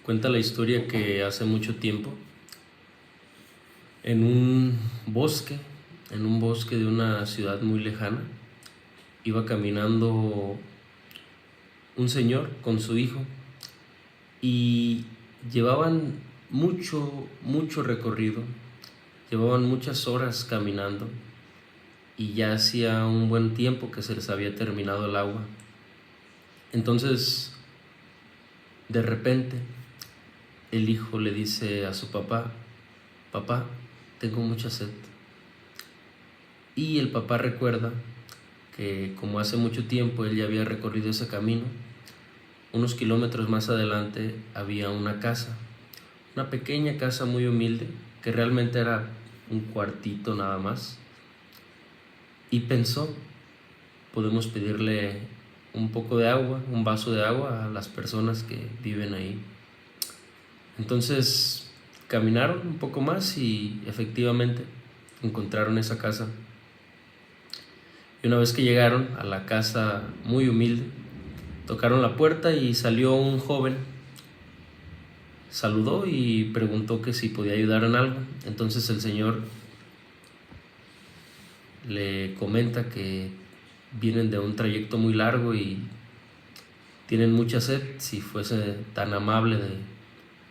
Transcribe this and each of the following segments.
Cuenta la historia que hace mucho tiempo, en un bosque, de una ciudad muy lejana, iba caminando un señor con su hijo y llevaban mucho recorrido, llevaban muchas horas caminando y ya hacía un buen tiempo que se les había terminado el agua. Entonces, de repente, el hijo le dice a su papá: papá, tengo mucha sed. Y el papá recuerda que como hace mucho tiempo él ya había recorrido ese camino, unos kilómetros más adelante había una casa, una pequeña casa muy humilde, que realmente era un cuartito nada más. Y pensó, podemos pedirle un poco de agua, un vaso de agua a las personas que viven ahí. Entonces caminaron un poco más y efectivamente encontraron esa casa. Y una vez que llegaron a la casa muy humilde, tocaron la puerta y salió un joven. Saludó y preguntó que si podía ayudar en algo. Entonces el señor le comenta que vienen de un trayecto muy largo y tienen mucha sed, si fuese tan amable de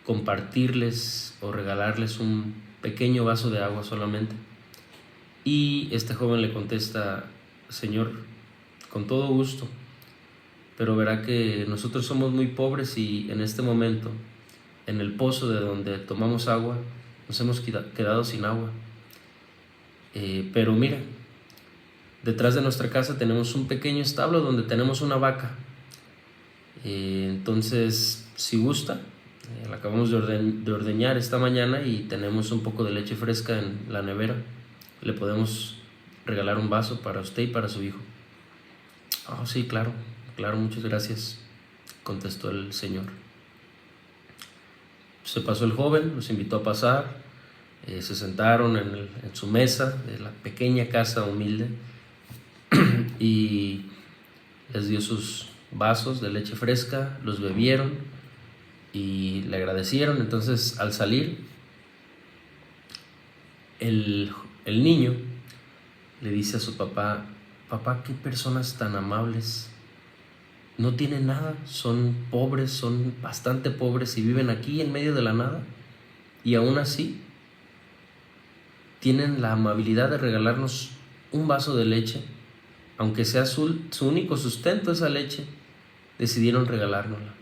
compartirles o regalarles un pequeño vaso de agua solamente. Y este joven le contesta: Señor, con todo gusto, pero verá que nosotros somos muy pobres y en este momento, en el pozo de donde tomamos agua, nos hemos quedado sin agua. Pero mira, detrás de nuestra casa tenemos un pequeño establo donde tenemos una vaca. Entonces, si gusta, la acabamos de ordeñar esta mañana y tenemos un poco de leche fresca en la nevera. Le podemos regalar un vaso para usted y para su hijo. Oh, sí, claro, muchas gracias, contestó el señor. Se pasó el joven, los invitó a pasar, se sentaron en su mesa de la pequeña casa humilde y les dio sus vasos de leche fresca, los bebieron y le agradecieron. Entonces, al salir, el niño le dice a su papá: papá, qué personas tan amables, no tienen nada, son pobres, son bastante pobres y viven aquí en medio de la nada, y aún así tienen la amabilidad de regalarnos un vaso de leche, aunque sea su único sustento esa leche, decidieron regalárnosla.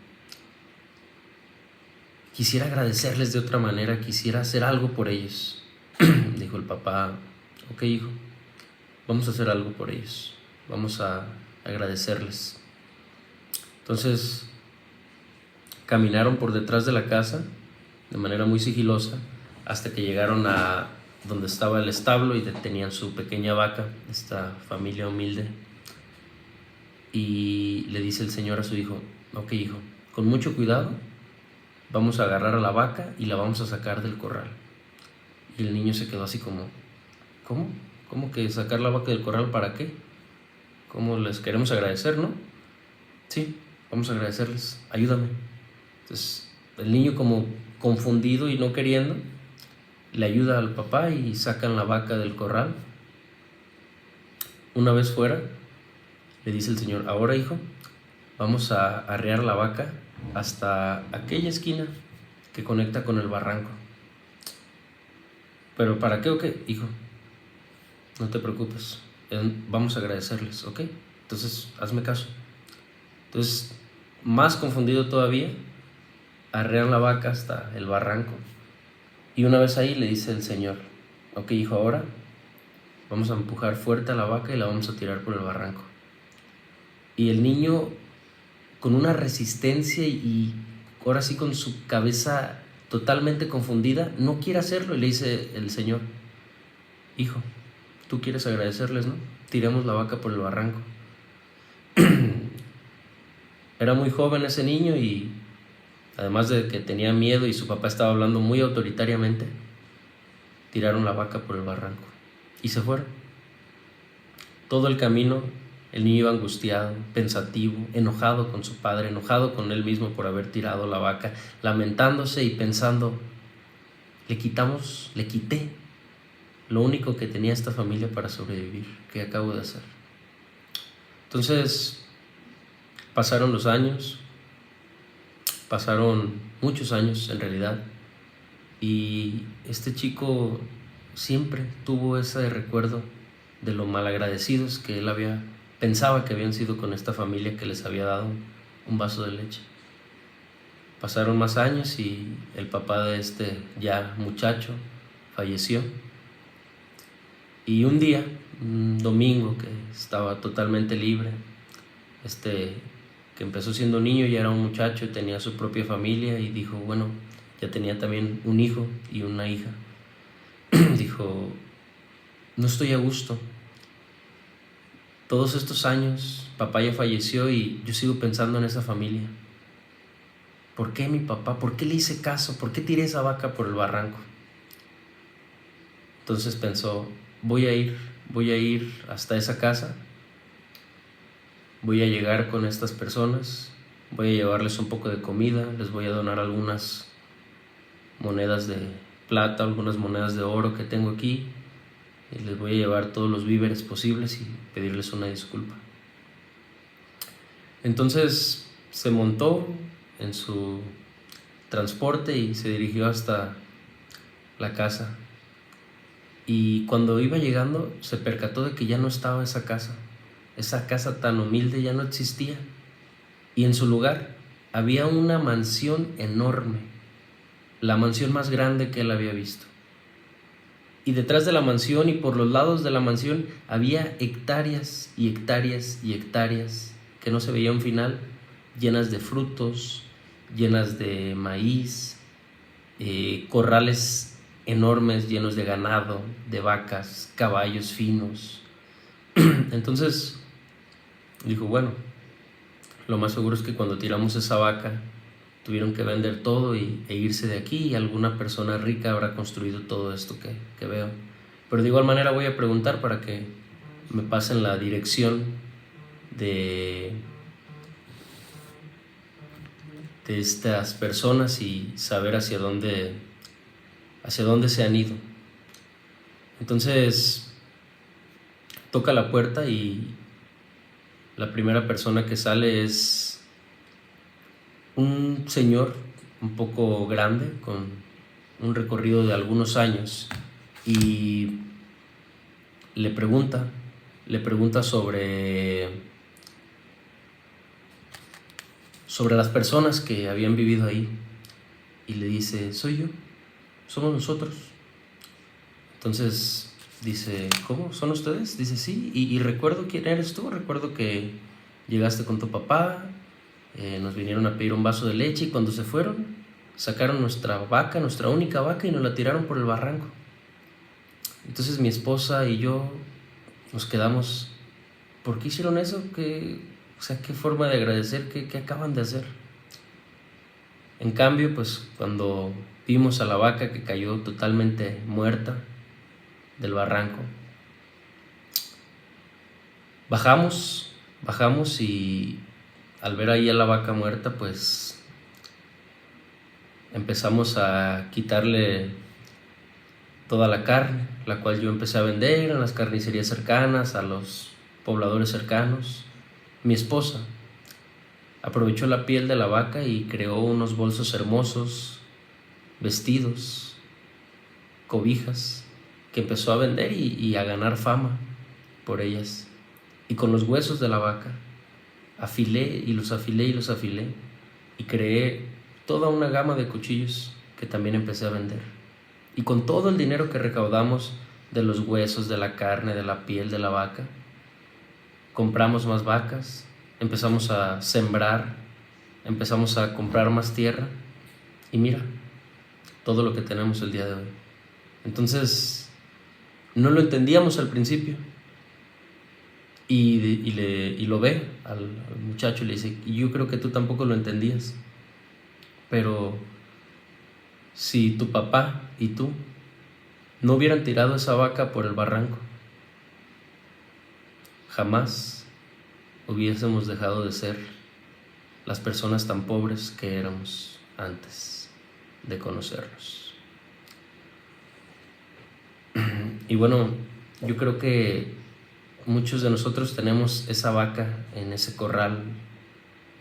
Quisiera agradecerles de otra manera, quisiera hacer algo por ellos. Dijo el papá: ok, hijo, vamos a hacer algo por ellos, vamos a agradecerles. Entonces caminaron por detrás de la casa de manera muy sigilosa hasta que llegaron a donde estaba el establo y tenían su pequeña vaca, esta familia humilde. Y le dice el señor a su hijo: ok, hijo, con mucho cuidado vamos a agarrar a la vaca y la vamos a sacar del corral. Y el niño se quedó así como: ¿cómo? ¿Cómo que sacar la vaca del corral? ¿Para qué? ¿Cómo les queremos agradecer, no? Sí, vamos a agradecerles, ayúdame. Entonces el niño, como confundido y no queriendo, le ayuda al papá y sacan la vaca del corral. Una vez fuera, le dice el señor: ahora, hijo, vamos a arrear la vaca hasta aquella esquina que conecta con el barranco. ¿Pero para qué o qué, hijo? No te preocupes, vamos a agradecerles, ¿ok? Entonces, hazme caso. Entonces, más confundido todavía, arrean la vaca hasta el barranco. Y una vez ahí le dice el señor: ok, hijo, ahora vamos a empujar fuerte a la vaca y la vamos a tirar por el barranco. Y el niño, con una resistencia y ahora sí con su cabeza totalmente confundida, no quiere hacerlo y le dice el señor: hijo, tú quieres agradecerles, ¿no? Tiremos la vaca por el barranco. Era muy joven ese niño y además de que tenía miedo y su papá estaba hablando muy autoritariamente, tiraron la vaca por el barranco y se fueron. Todo el camino El niño iba angustiado, pensativo, enojado con su padre, enojado con él mismo por haber tirado la vaca, lamentándose y pensando, le quité lo único que tenía esta familia para sobrevivir. ¿Qué acabo de hacer? Entonces, pasaron los años, pasaron muchos años en realidad, y este chico siempre tuvo ese recuerdo de lo malagradecidos que él pensaba que habían sido con esta familia que les había dado un vaso de leche. Pasaron más años y el papá de este ya muchacho falleció. Y un día, un domingo que estaba totalmente libre, que empezó siendo niño, ya era un muchacho, tenía su propia familia y dijo, bueno, ya tenía también un hijo y una hija. Dijo, no estoy a gusto. Todos estos años, papá ya falleció y yo sigo pensando en esa familia. ¿Por qué mi papá? ¿Por qué le hice caso? ¿Por qué tiré esa vaca por el barranco? Entonces pensó, voy a ir hasta esa casa, voy a llegar con estas personas, voy a llevarles un poco de comida, les voy a donar algunas monedas de plata, algunas monedas de oro que tengo aquí, y les voy a llevar todos los víveres posibles y pedirles una disculpa. Entonces se montó en su transporte y se dirigió hasta la casa. Y cuando iba llegando se percató de que ya no estaba esa casa tan humilde ya no existía. Y en su lugar había una mansión enorme, la mansión más grande que él había visto. Y detrás de la mansión y por los lados de la mansión había hectáreas y hectáreas y hectáreas que no se veía un final, llenas de frutos, llenas de maíz, corrales enormes llenos de ganado, de vacas, caballos finos. Entonces dijo, bueno, lo más seguro es que cuando tiramos esa vaca tuvieron que vender todo e irse de aquí, y alguna persona rica habrá construido todo esto que veo. Pero de igual manera voy a preguntar para que me pasen la dirección de estas personas y saber hacia dónde se han ido. Entonces toca la puerta y la primera persona que sale es un señor un poco grande con un recorrido de algunos años y le pregunta sobre las personas que habían vivido ahí, y le dice, soy yo, somos nosotros. Entonces dice, ¿cómo? ¿Son ustedes? Dice, sí, y recuerdo quién eres tú, recuerdo que llegaste con tu papá, nos vinieron a pedir un vaso de leche y cuando se fueron sacaron nuestra vaca, nuestra única vaca, y nos la tiraron por el barranco. Entonces mi esposa y yo nos quedamos, ¿por qué hicieron eso? ¿Qué forma de agradecer? ¿Qué acaban de hacer? En cambio, pues cuando vimos a la vaca que cayó totalmente muerta del barranco, bajamos y al ver ahí a la vaca muerta, pues empezamos a quitarle toda la carne, la cual yo empecé a vender en las carnicerías cercanas, a los pobladores cercanos. Mi esposa aprovechó la piel de la vaca y creó unos bolsos hermosos, vestidos, cobijas, que empezó a vender y a ganar fama por ellas. Y con los huesos de la vaca afilé y los afilé y creé toda una gama de cuchillos que también empecé a vender. Y con todo el dinero que recaudamos de los huesos, de la carne, de la piel de la vaca, compramos más vacas, empezamos a sembrar, empezamos a comprar más tierra, y mira todo lo que tenemos el día de hoy. Entonces no lo entendíamos al principio, y lo ve al muchacho y le dice, y yo creo que tú tampoco lo entendías, pero si tu papá y tú no hubieran tirado esa vaca por el barranco, jamás hubiésemos dejado de ser las personas tan pobres que éramos antes de conocernos. Y bueno, yo creo que muchos de nosotros tenemos esa vaca en ese corral,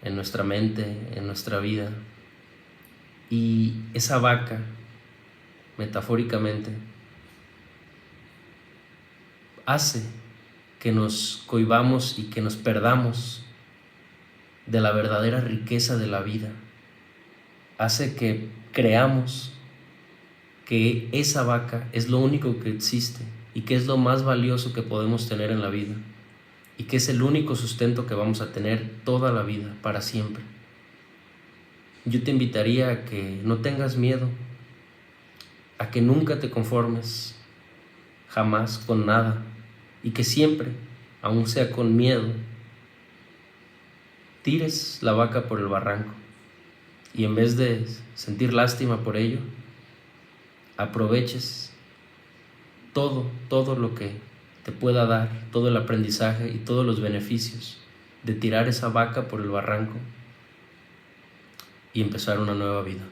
en nuestra mente, en nuestra vida. Y esa vaca, metafóricamente, hace que nos cohibamos y que nos perdamos de la verdadera riqueza de la vida. Hace que creamos que esa vaca es lo único que existe y que es lo más valioso que podemos tener en la vida y que es el único sustento que vamos a tener toda la vida, para siempre. Yo te invitaría a que no tengas miedo, a que nunca te conformes, jamás, con nada, y que siempre, aun sea con miedo, tires la vaca por el barranco y en vez de sentir lástima por ello, aproveches todo lo que te pueda dar, todo el aprendizaje y todos los beneficios de tirar esa vaca por el barranco y empezar una nueva vida.